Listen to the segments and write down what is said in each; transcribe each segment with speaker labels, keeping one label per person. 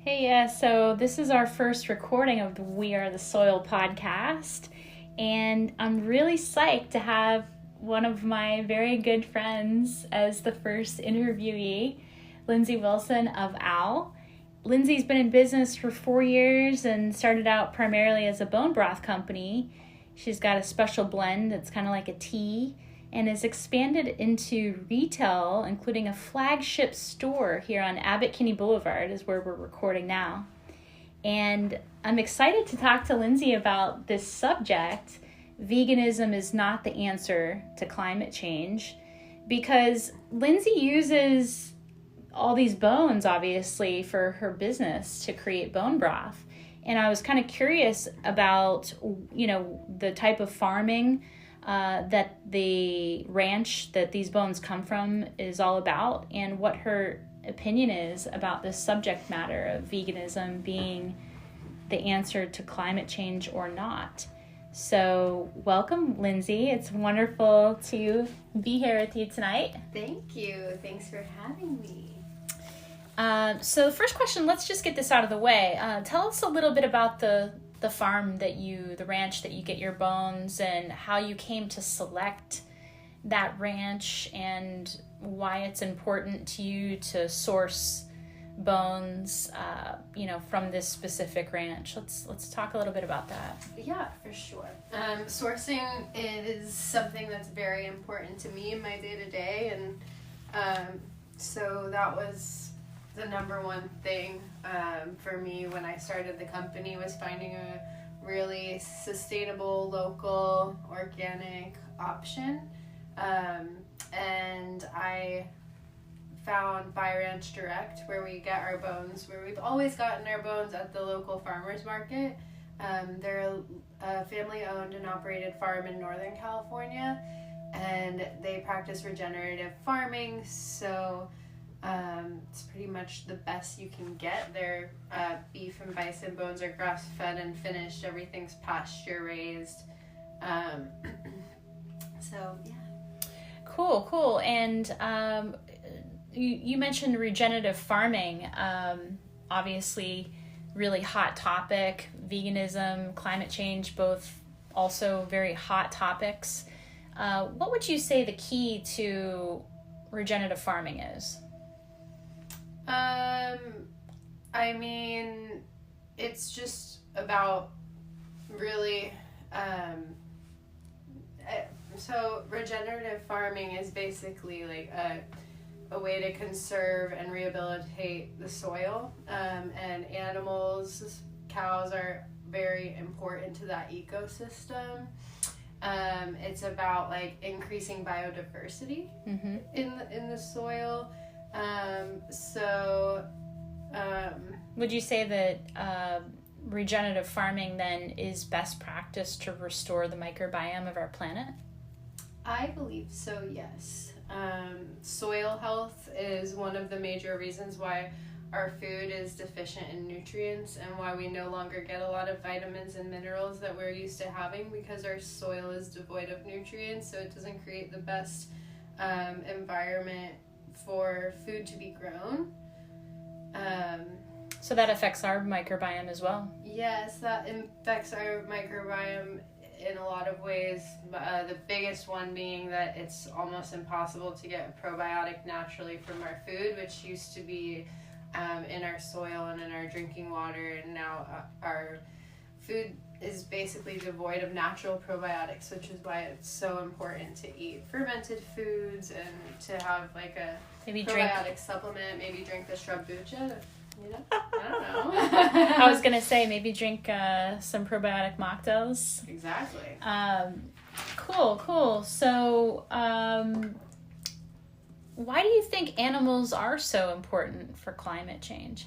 Speaker 1: Hey, yeah, so this is our first recording of the We Are the Soil podcast, and I'm really psyched to have one of my very good friends as the first interviewee, Lindsey Wilson of Owl. Lindsey's been in business for 4 years and started out primarily as a bone broth company. She's got a special blend that's kind of like a tea, and has expanded into retail, including a flagship store here on Abbot Kinney Boulevard, is where we're recording now. And I'm excited to talk to Lindsey about this subject. Veganism is not the answer to climate change, because Lindsey uses all these bones, obviously, for her business to create bone broth. And I was kind of curious about, the type of farming that the ranch that these bones come from is all about, and what her opinion is about this subject matter of veganism being the answer to climate change or not. So welcome, Lindsey. It's wonderful to be here with you tonight.
Speaker 2: Thank you. Thanks for having me.
Speaker 1: So the first question, let's just get this out of the way. Tell us a little bit about the farm the ranch that you get your bones, and how you came to select that ranch, and why it's important to you to source bones, from this specific ranch. Let's talk a little bit about that.
Speaker 2: Yeah, for sure. Sourcing is something that's very important to me in my day-to-day, and so that was the number one thing for me when I started the company, was finding a really sustainable, local, organic option. And I found Buy Ranch Direct, where we get our bones, where we've always gotten our bones at the local farmers market. They're a family-owned and operated farm in Northern California, and they practice regenerative farming, so it's pretty much the best you can get. Their beef and bison bones are grass-fed and finished. Everything's pasture-raised. So, yeah.
Speaker 1: Cool. And you mentioned regenerative farming. Obviously, really hot topic. Veganism, climate change, both also very hot topics. What would you say the key to regenerative farming is?
Speaker 2: It's just about really, so regenerative farming is basically like a way to conserve and rehabilitate the soil, and animals, cows are very important to that ecosystem. It's about like increasing biodiversity in the soil.
Speaker 1: Would you say that regenerative farming then is best practice to restore the microbiome of our planet?
Speaker 2: I believe so, yes. Soil health is one of the major reasons why our food is deficient in nutrients, and why we no longer get a lot of vitamins and minerals that we're used to having, because our soil is devoid of nutrients, so it doesn't create the best environment for food to be grown.
Speaker 1: So that affects our microbiome as well?
Speaker 2: Yes, that affects our microbiome in a lot of ways. The biggest one being that it's almost impossible to get a probiotic naturally from our food, which used to be in our soil and in our drinking water, and now our food is basically devoid of natural probiotics, which is why it's so important to eat fermented foods and to have like a probiotic supplement. Maybe drink the shrubbucha. I don't know.
Speaker 1: I was gonna say maybe drink some probiotic mocktails.
Speaker 2: Exactly.
Speaker 1: Cool. So, why do you think animals are so important for climate change?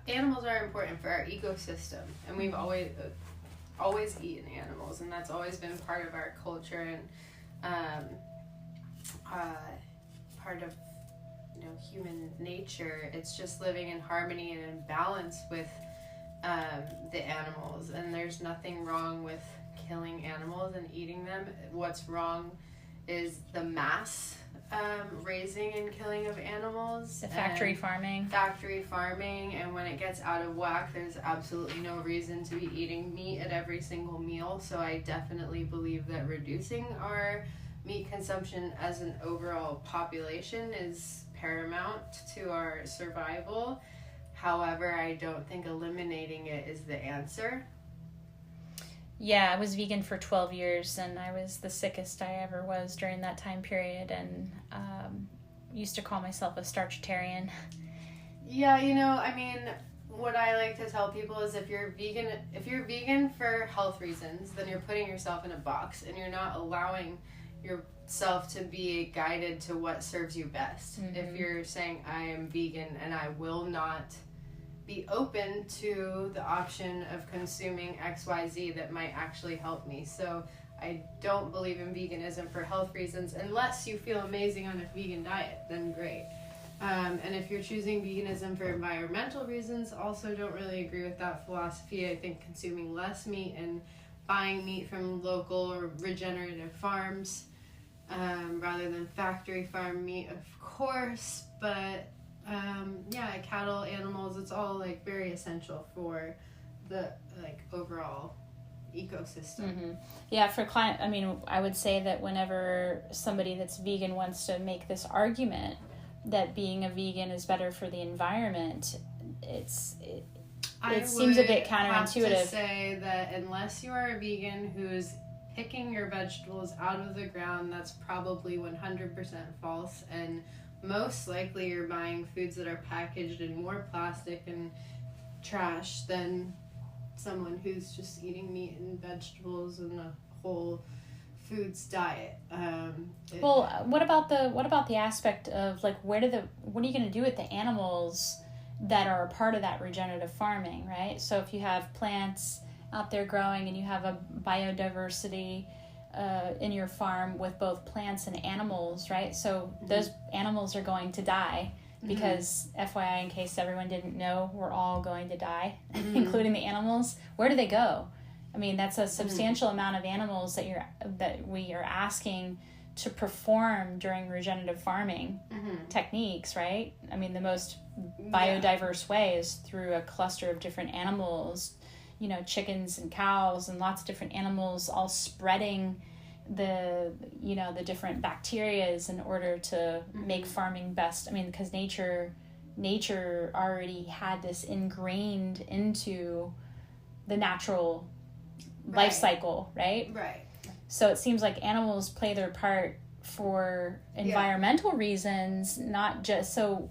Speaker 2: Animals are important for our ecosystem, and we've always eaten animals, and that's always been part of our culture, and part of human nature. It's just living in harmony and in balance with the animals, and there's nothing wrong with killing animals and eating them. What's wrong is the mass raising and killing of animals.
Speaker 1: The factory farming.
Speaker 2: Factory farming, and when it gets out of whack, there's absolutely no reason to be eating meat at every single meal. So I definitely believe that reducing our meat consumption as an overall population is paramount to our survival. However, I don't think eliminating it is the answer.
Speaker 1: Yeah, I was vegan for 12 years, and I was the sickest I ever was during that time period, and used to call myself a starchitarian.
Speaker 2: Yeah, you know, I mean, what I like to tell people is if you're vegan for health reasons, then you're putting yourself in a box, and you're not allowing yourself to be guided to what serves you best.
Speaker 1: Mm-hmm.
Speaker 2: If you're saying, I am vegan and I will not be open to the option of consuming XYZ that might actually help me. So I don't believe in veganism for health reasons unless you feel amazing on a vegan diet, then great. And if you're choosing veganism for environmental reasons, also don't really agree with that philosophy. I think consuming less meat and buying meat from local or regenerative farms rather than factory farm meat, of course, but cattle, animals, it's all like very essential for the like overall ecosystem.
Speaker 1: Mm-hmm. Yeah, for client, I mean, I would say that whenever somebody that's vegan wants to make this argument that being a vegan is better for the environment, it seems a bit counterintuitive.
Speaker 2: I have to say that unless you are a vegan who's picking your vegetables out of the ground, that's probably 100% false, and most likely you're buying foods that are packaged in more plastic and trash than someone who's just eating meat and vegetables and a whole foods diet.
Speaker 1: What about the aspect of like what are you going to do with the animals that are a part of that regenerative farming, right? So if you have plants out there growing and you have a biodiversity in your farm with both plants and animals, right? So those animals are going to die because, FYI, in case everyone didn't know, we're all going to die, including the animals. Where do they go? I mean, that's a substantial amount of animals that we are asking to perform during regenerative farming techniques, right? I mean, the most biodiverse way is through a cluster of different animals, you know, chickens and cows and lots of different animals all spreading the different bacterias in order to make farming best. I mean, because nature already had this ingrained into the natural life cycle, right?
Speaker 2: Right.
Speaker 1: So it seems like animals play their part for environmental reasons, not just so.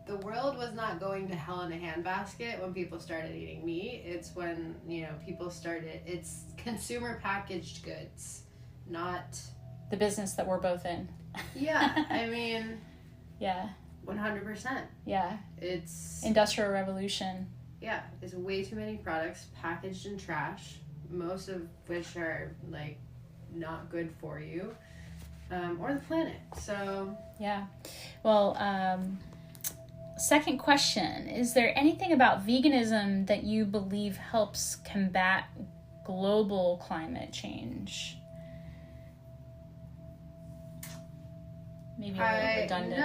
Speaker 1: The world was not going to hell in a handbasket when people started eating meat. It's when, it's consumer packaged goods, not the business that we're both in.
Speaker 2: Yeah, I mean, 100%.
Speaker 1: Yeah.
Speaker 2: It's
Speaker 1: Industrial Revolution.
Speaker 2: Yeah, there's way too many products packaged in trash, most of which are like not good for you or the planet. So
Speaker 1: yeah. Well, second question, is there anything about veganism that you believe helps combat global climate change? Maybe a little redundant.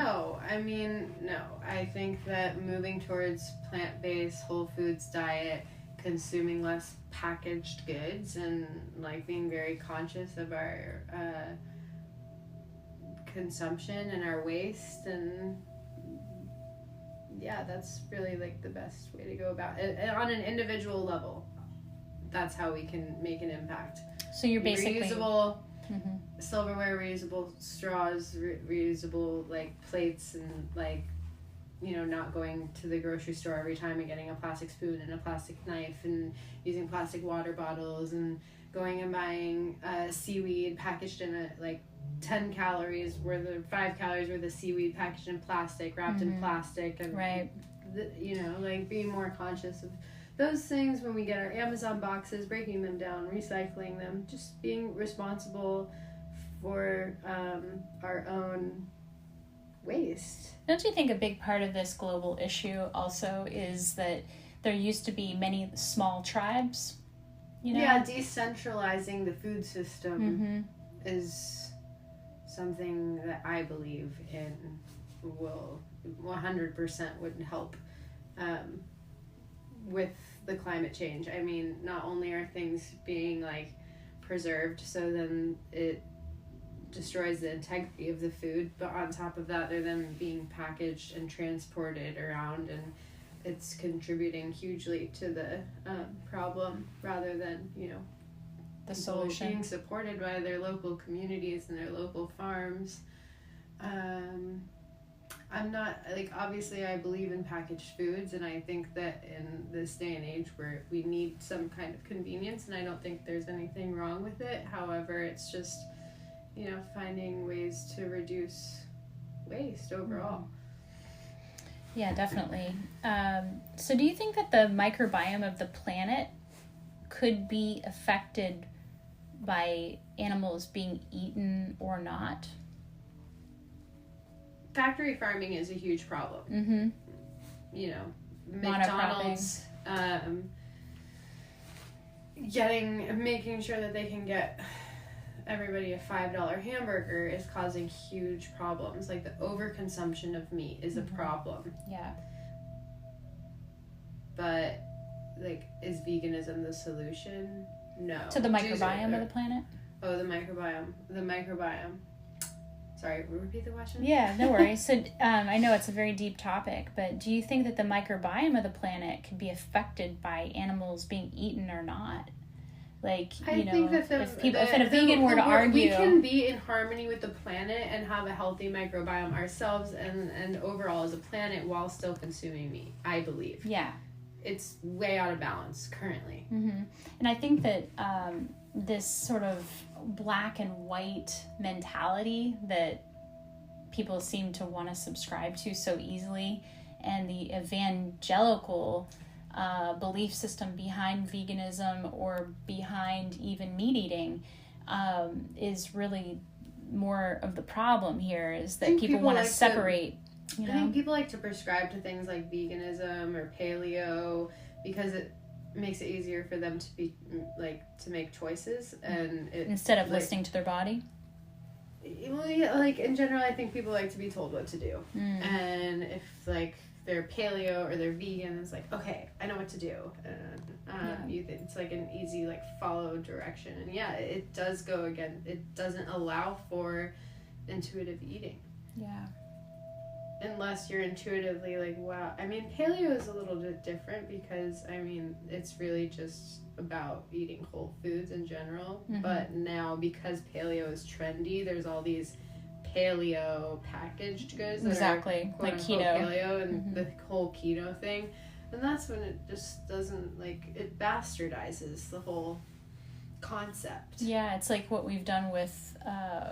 Speaker 2: No. I think that moving towards plant-based, whole foods diet, consuming less packaged goods, and like being very conscious of our consumption and our waste, and that's really like the best way to go about it. And on an individual level, that's how we can make an impact.
Speaker 1: So you're basically
Speaker 2: reusable silverware, reusable straws, reusable like plates, and like, not going to the grocery store every time and getting a plastic spoon and a plastic knife, and using plastic water bottles, and going and buying seaweed packaged in a like 10 calories worth of 5 calories worth of seaweed packaged in plastic, wrapped in plastic, and
Speaker 1: right.
Speaker 2: Like being more conscious of those things when we get our Amazon boxes, breaking them down, recycling them, just being responsible for our own waste.
Speaker 1: Don't you think a big part of this global issue also is that there used to be many small tribes?
Speaker 2: Yeah, decentralizing the food system is something that I believe in will 100% would help with the climate change. I mean, not only are things being like preserved, so then it destroys the integrity of the food, but on top of that, they're then being packaged and transported around, and it's contributing hugely to the problem rather than, you know,
Speaker 1: the solution
Speaker 2: being supported by their local communities and their local farms. I'm not, like, obviously I believe in packaged foods, and I think that in this day and age where we need some kind of convenience, and I don't think there's anything wrong with it. However, it's just, you know, finding ways to reduce waste overall.
Speaker 1: Yeah, definitely. So do you think that the microbiome of the planet could be affected by animals being eaten or not?
Speaker 2: Factory farming is a huge problem.
Speaker 1: Mm-hmm.
Speaker 2: You know, McDonald's making sure that they can get everybody a $5 hamburger is causing huge problems. Like, the overconsumption of meat is a problem.
Speaker 1: Yeah.
Speaker 2: But, like, is veganism the solution? No.
Speaker 1: To the microbiome of the planet?
Speaker 2: Oh, the microbiome. The microbiome. Sorry, repeat the question?
Speaker 1: Yeah, no worries. So I know it's a very deep topic, but do you think that the microbiome of the planet could be affected by animals being eaten or not? Like, you know, if a vegan were to argue...
Speaker 2: We can be in harmony with the planet and have a healthy microbiome ourselves and overall as a planet while still consuming meat, I believe.
Speaker 1: Yeah.
Speaker 2: It's way out of balance currently.
Speaker 1: Mm-hmm. And I think that this sort of black and white mentality that people seem to want to subscribe to so easily, and the evangelical belief system behind veganism or behind even meat eating is really more of the problem here, is that people want to separate. You know?
Speaker 2: I think people like to prescribe to things like veganism or paleo because it makes it easier for them to be to make choices, and
Speaker 1: instead of listening to their body.
Speaker 2: Well, yeah, like in general, I think people like to be told what to do, and if like they're paleo or they're vegan, it's like, okay, I know what to do, and it's like an easy follow direction, and it does go again. It doesn't allow for intuitive eating.
Speaker 1: Yeah.
Speaker 2: Unless you're intuitively wow. I mean, paleo is a little bit different because, I mean, it's really just about eating whole foods in general. Mm-hmm. But now, because paleo is trendy, there's all these paleo packaged goods that are quote, like keto. Paleo and the whole keto thing. And that's when it just doesn't, it bastardizes the whole concept.
Speaker 1: Yeah, it's like what we've done with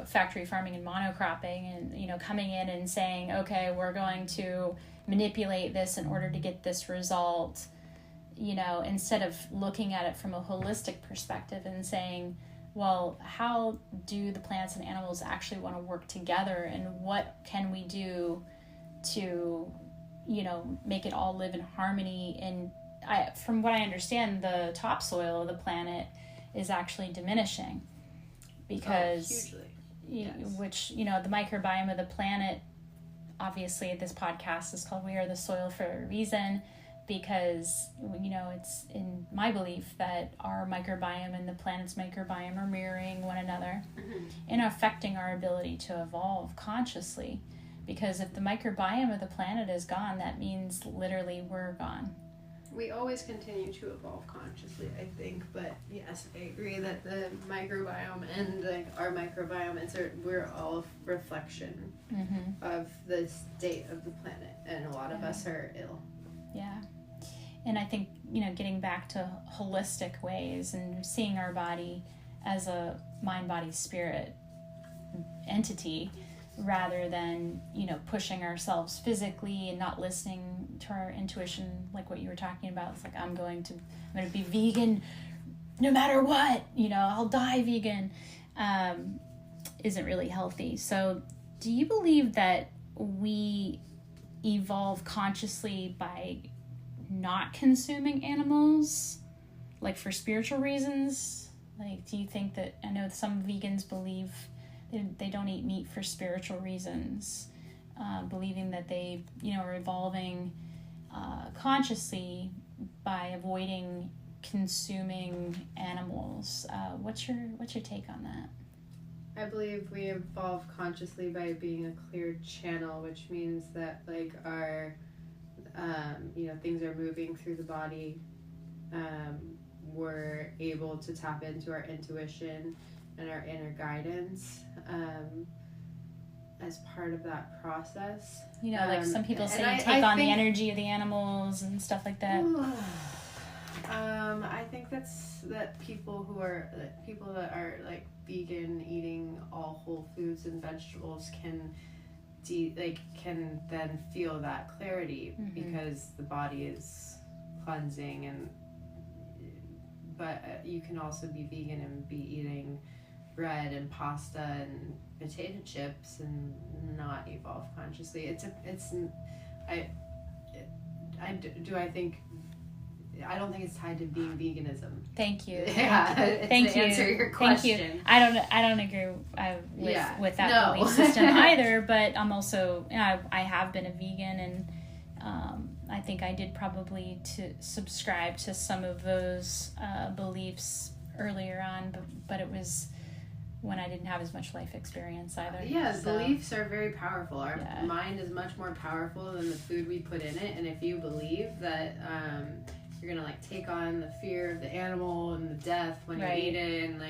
Speaker 1: factory farming and monocropping, and coming in and saying, okay, we're going to manipulate this in order to get this result, instead of looking at it from a holistic perspective and saying, well, how do the plants and animals actually want to work together, and what can we do to make it all live in harmony? And from what I understand, the topsoil of the planet is actually diminishing because
Speaker 2: hugely.
Speaker 1: Which the microbiome of the planet, obviously this podcast is called We Are the Soil for a reason, because it's in my belief that our microbiome and the planet's microbiome are mirroring one another and affecting our ability to evolve consciously, because if the microbiome of the planet is gone, that means literally we're gone.
Speaker 2: We always continue to evolve consciously, I think, but yes, I agree that the microbiome and our microbiome we're all a reflection of the state of the planet, and a lot of us are ill.
Speaker 1: Yeah. And I think, getting back to holistic ways and seeing our body as a mind, body, spirit entity, rather than, pushing ourselves physically and not listening to our intuition, like what you were talking about. It's like, I'm going to be vegan no matter what, I'll die vegan, isn't really healthy. So do you believe that we evolve consciously by not consuming animals, for spiritual reasons? Do you think that, I know some vegans believe they don't eat meat for spiritual reasons, believing that they, are evolving consciously by avoiding consuming animals. What's your take on that?
Speaker 2: I believe we evolve consciously by being a clear channel, which means that like our things are moving through the body. We're able to tap into our intuition and our inner guidance as part of that process.
Speaker 1: Like some people say you take on the energy of the animals and stuff like that.
Speaker 2: I think that people that are like vegan, eating all whole foods and vegetables can then feel that clarity because the body is cleansing, but you can also be vegan and be eating bread and pasta and potato chips and not evolve consciously. I don't think it's tied to being veganism.
Speaker 1: Thank you.
Speaker 2: Yeah,
Speaker 1: thank you.
Speaker 2: Answer your question.
Speaker 1: Thank you. I don't agree with that belief system either. But I'm also I have been a vegan, and I think I did probably to subscribe to some of those beliefs earlier on, but it was when I didn't have as much life experience either.
Speaker 2: Beliefs are very powerful. Our mind is much more powerful than the food we put in it, and if you believe that you're gonna like take on the fear of the animal and the death when you eat it, and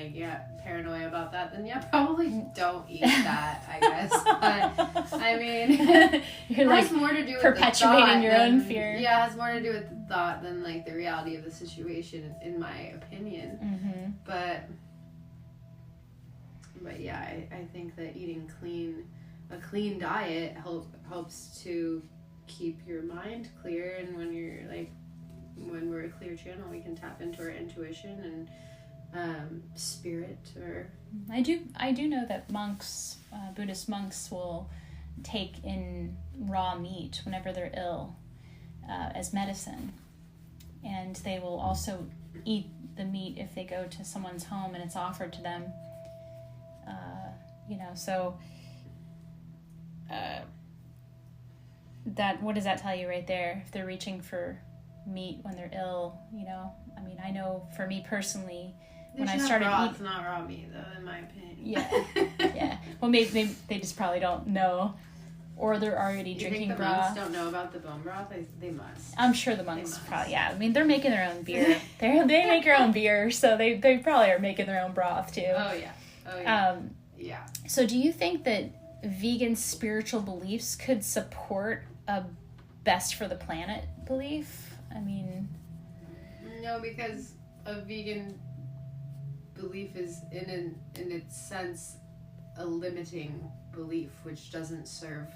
Speaker 2: paranoia about that, then probably don't eat that, I guess. But I mean,
Speaker 1: you're
Speaker 2: it has more to do with
Speaker 1: perpetuating your own fear.
Speaker 2: Yeah, it has more to do with the thought than like the reality of the situation, in my opinion.
Speaker 1: Mm-hmm.
Speaker 2: But yeah, I think that eating a clean diet helps to keep your mind clear, and when we're a clear channel, we can tap into our intuition and spirit. Or
Speaker 1: I do know that monks, Buddhist monks, will take in raw meat whenever they're ill as medicine, and they will also eat the meat if they go to someone's home and it's offered to them. So that, what does that tell you right there? If they're reaching for meat when they're ill, I mean, I know for me personally, when I started eating,
Speaker 2: it's not raw meat though, in my opinion.
Speaker 1: Yeah. Well, maybe they just probably don't know, or they're already drinking
Speaker 2: think the
Speaker 1: broth.
Speaker 2: Monks don't know about the bone broth? They must.
Speaker 1: I'm sure the monks probably. Yeah, I mean, they're making their own beer. They make their own beer, so they probably are making their own broth too.
Speaker 2: Oh yeah.
Speaker 1: Yeah. So do you think that vegan spiritual beliefs could support a best for the planet belief? I mean...
Speaker 2: No, because a vegan belief is, in its sense, a limiting belief, which doesn't serve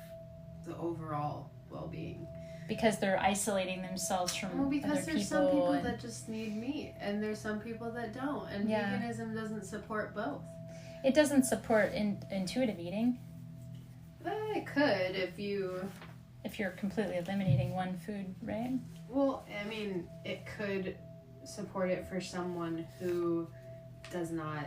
Speaker 2: the overall well-being.
Speaker 1: Because they're isolating themselves from other people.
Speaker 2: Because there's some people that just need meat, and there's some people that don't, and veganism doesn't support both. It
Speaker 1: doesn't support intuitive eating.
Speaker 2: It could if
Speaker 1: you're completely eliminating one food, right?
Speaker 2: Well, I mean, it could support it for someone who does not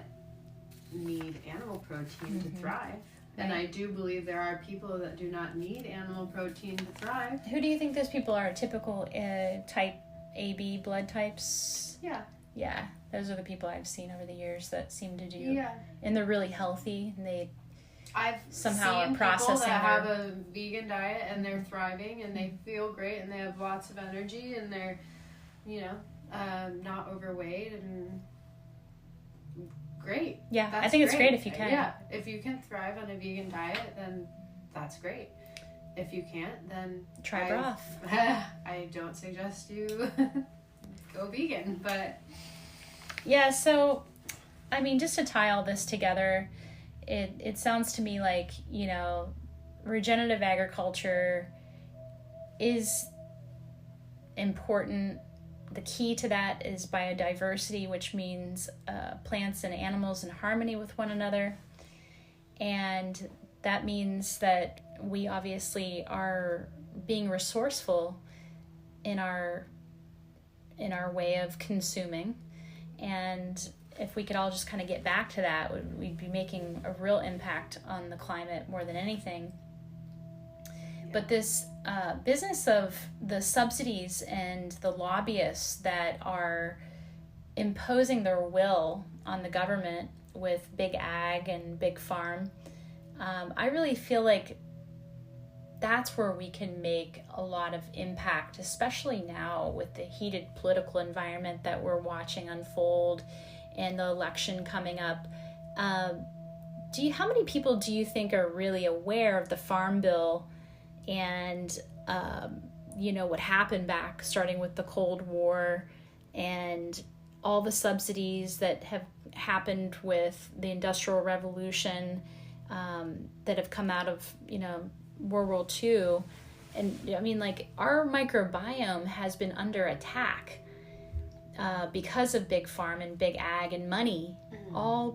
Speaker 2: need animal protein to thrive. Right. And I do believe there are people that do not need animal protein to thrive.
Speaker 1: Who do you think those people are? Typical type AB blood types?
Speaker 2: Yeah.
Speaker 1: Yeah, those are the people I've seen over the years that seem to do. Yeah. And they're really healthy, and
Speaker 2: I've
Speaker 1: somehow
Speaker 2: seen
Speaker 1: are processing
Speaker 2: people that have a vegan diet and they're thriving and they feel great and they have lots of energy and they're, not overweight and great.
Speaker 1: Yeah, I think it's great if you can.
Speaker 2: Yeah, if you can thrive on a vegan diet, then that's great. If you can't, then
Speaker 1: try broth.
Speaker 2: I don't suggest you go vegan, but
Speaker 1: yeah. So, I mean, just to tie all this together, it sounds to me like regenerative agriculture is important. The key to that is biodiversity, which means plants and animals in harmony with one another. And that means that we obviously are being resourceful in our way of consuming. And if we could all just kind of get back to that, we'd be making a real impact on the climate more than anything. Yeah. But this business of the subsidies and the lobbyists that are imposing their will on the government with big ag and big farm, I really feel like that's where we can make a lot of impact, especially now with the heated political environment that we're watching unfold and the election coming up. How many people do you think are really aware of the Farm Bill and what happened back starting with the Cold War and all the subsidies that have happened with the Industrial Revolution that have come out of World War II? And I mean, like, our microbiome has been under attack because of big farm and big ag and money, all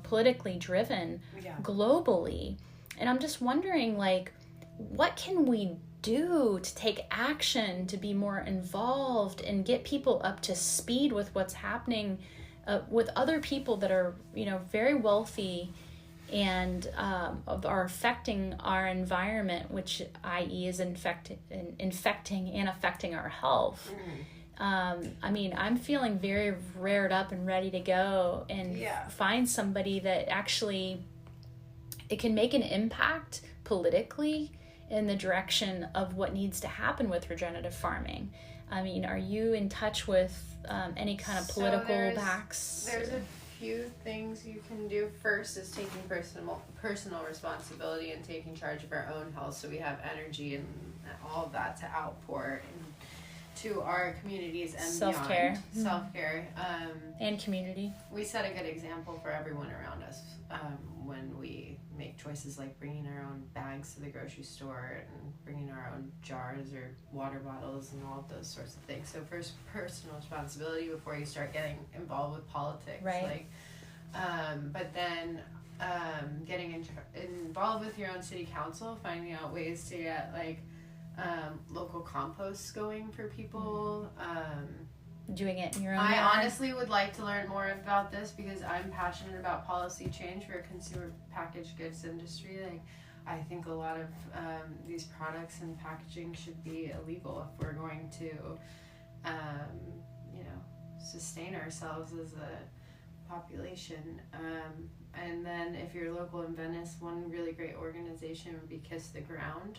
Speaker 1: politically driven globally. And I'm just wondering, like, what can we do to take action to be more involved and get people up to speed with what's happening with other people that are very wealthy and are affecting our environment, which i.e. is infecting and affecting our health. I mean, I'm feeling very rared up and ready to go and find somebody that actually it can make an impact politically in the direction of what needs to happen with regenerative farming. I mean, are you in touch with any kind of political backs?
Speaker 2: There's a few things you can do. First is taking personal responsibility and taking charge of our own health, so we have energy and all of that to outpour to our communities and
Speaker 1: self-care.
Speaker 2: Beyond. Self-care.
Speaker 1: And community.
Speaker 2: We set a good example for everyone around us when we make choices like bringing our own bags to the grocery store and bringing our own jars or water bottles and all of those sorts of things. So first, personal responsibility before you start getting involved with politics.
Speaker 1: Right.
Speaker 2: But then getting involved with your own city council, finding out ways to get local composts going for people.
Speaker 1: Doing it in your own
Speaker 2: I
Speaker 1: yard.
Speaker 2: honestly would like to learn more about this because I'm passionate about policy change for a consumer packaged goods industry. I think a lot of these products and packaging should be illegal if we're going to sustain ourselves as a population. And then if you're local in Venice, one really great organization would be Kiss the Ground.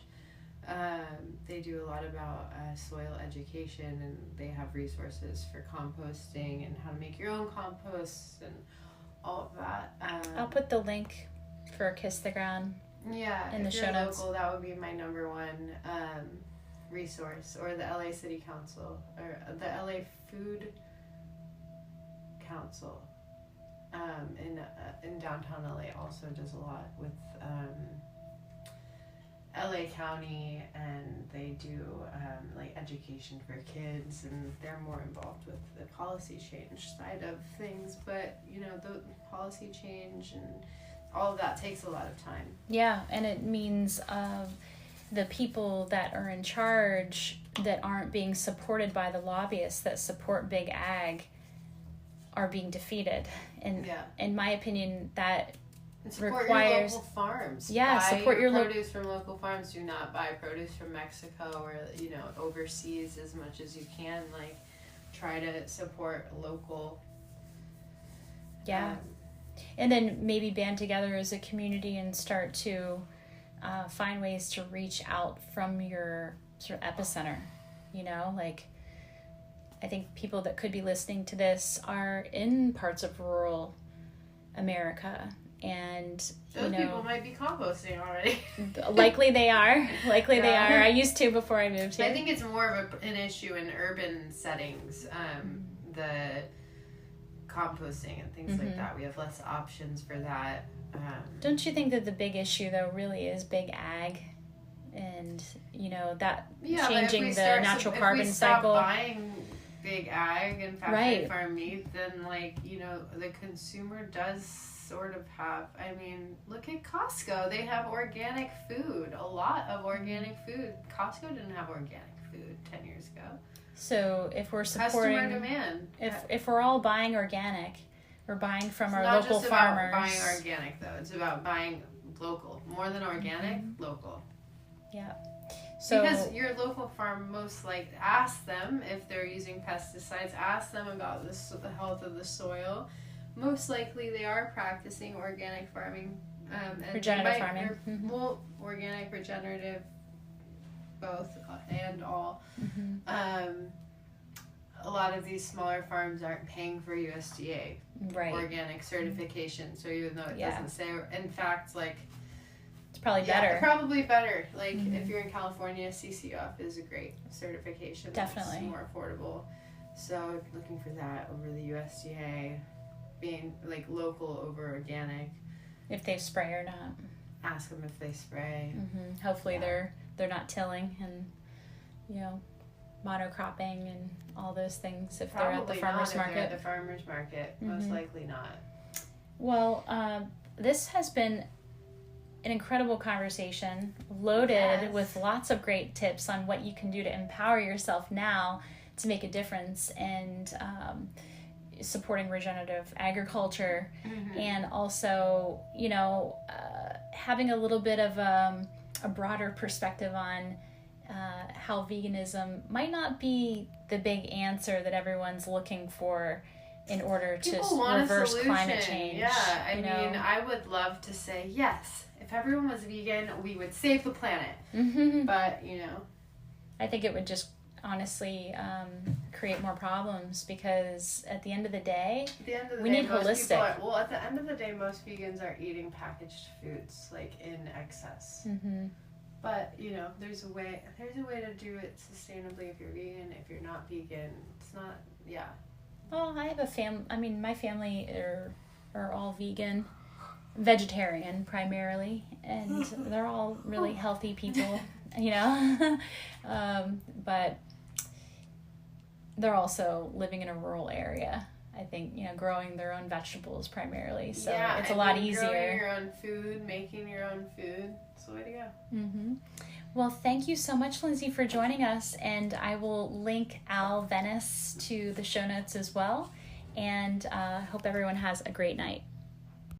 Speaker 2: They do a lot about soil education, and they have resources for composting and how to make your own compost and all of that.
Speaker 1: I'll put the link for Kiss the Ground in the show notes.
Speaker 2: Local, that would be my number one resource, or the LA City Council, or the LA Food Council in downtown LA also does a lot with LA County, and they do education for kids, and they're more involved with the policy change side of things. But the policy change and all of that takes a lot of time. Yeah,
Speaker 1: and it means the people that are in charge that aren't being supported by the lobbyists that support big ag are being defeated. And in my opinion, that
Speaker 2: and support
Speaker 1: requires
Speaker 2: your local farms.
Speaker 1: Yeah,
Speaker 2: buy
Speaker 1: support your
Speaker 2: produce from local farms. Do not buy produce from Mexico or overseas as much as you can. Try to support local.
Speaker 1: Yeah, and then maybe band together as a community and start to find ways to reach out from your sort of epicenter. I think people that could be listening to this are in parts of rural America. And
Speaker 2: those people might be composting already.
Speaker 1: Likely they are. They are. I used to before I moved here.
Speaker 2: I think it's more of an issue in urban settings. The composting and things like that. We have less options for that.
Speaker 1: Don't you think that the big issue though really is big ag, and that changing the natural carbon cycle?
Speaker 2: Stop buying big ag and factory farm meat, then the consumer does sort of have. I mean, look at Costco. They have organic food, a lot of organic food. Costco didn't have organic food 10 years ago.
Speaker 1: So if we're supporting...
Speaker 2: Customer demand.
Speaker 1: If we're all buying organic, we're buying from our local farmers.
Speaker 2: It's not just about buying organic, though. It's about buying local. More than organic, local.
Speaker 1: Yeah. So,
Speaker 2: because your local farm, ask them if they're using pesticides, ask them about the health of the soil. Most likely they are practicing organic farming. And
Speaker 1: regenerative farming.
Speaker 2: Well, organic, regenerative, both and all. A lot of these smaller farms aren't paying for USDA organic certification. So even though it doesn't say, in fact,
Speaker 1: it's probably better.
Speaker 2: Probably better. If you're in California, CCOF is a great certification.
Speaker 1: Definitely.
Speaker 2: It's more affordable. So looking for that over the USDA, being local over organic.
Speaker 1: If they spray or not.
Speaker 2: Ask them if they spray.
Speaker 1: Hopefully they're not tilling and monocropping and all those things if they're at the farmer's market.
Speaker 2: They're at the farmer's market. Most likely not.
Speaker 1: Well, this has been an incredible conversation, loaded with lots of great tips on what you can do to empower yourself now to make a difference and supporting regenerative agriculture, and also, having a little bit of a broader perspective on how veganism might not be the big answer that everyone's looking for in order to reverse climate change.
Speaker 2: Yeah, I mean, I would love to say, yes, if everyone was vegan, we would save the planet. But,
Speaker 1: I think it would just honestly create more problems, because at the end of the day, we need holistic.
Speaker 2: At the end of the day, most vegans are eating packaged foods in excess. But there's a way to do it sustainably if you're vegan. If you're not vegan, it's not. Yeah.
Speaker 1: Well, I have a family. I mean, my family are all vegan, vegetarian primarily, and they're all really healthy people. But they're also living in a rural area. I think, growing their own vegetables primarily. So it's a lot easier.
Speaker 2: Growing your own food, making your own food, it's the way to go.
Speaker 1: Well, thank you so much, Lindsey, for joining us. And I will link Owl Venice to the show notes as well. And hope everyone has a great night.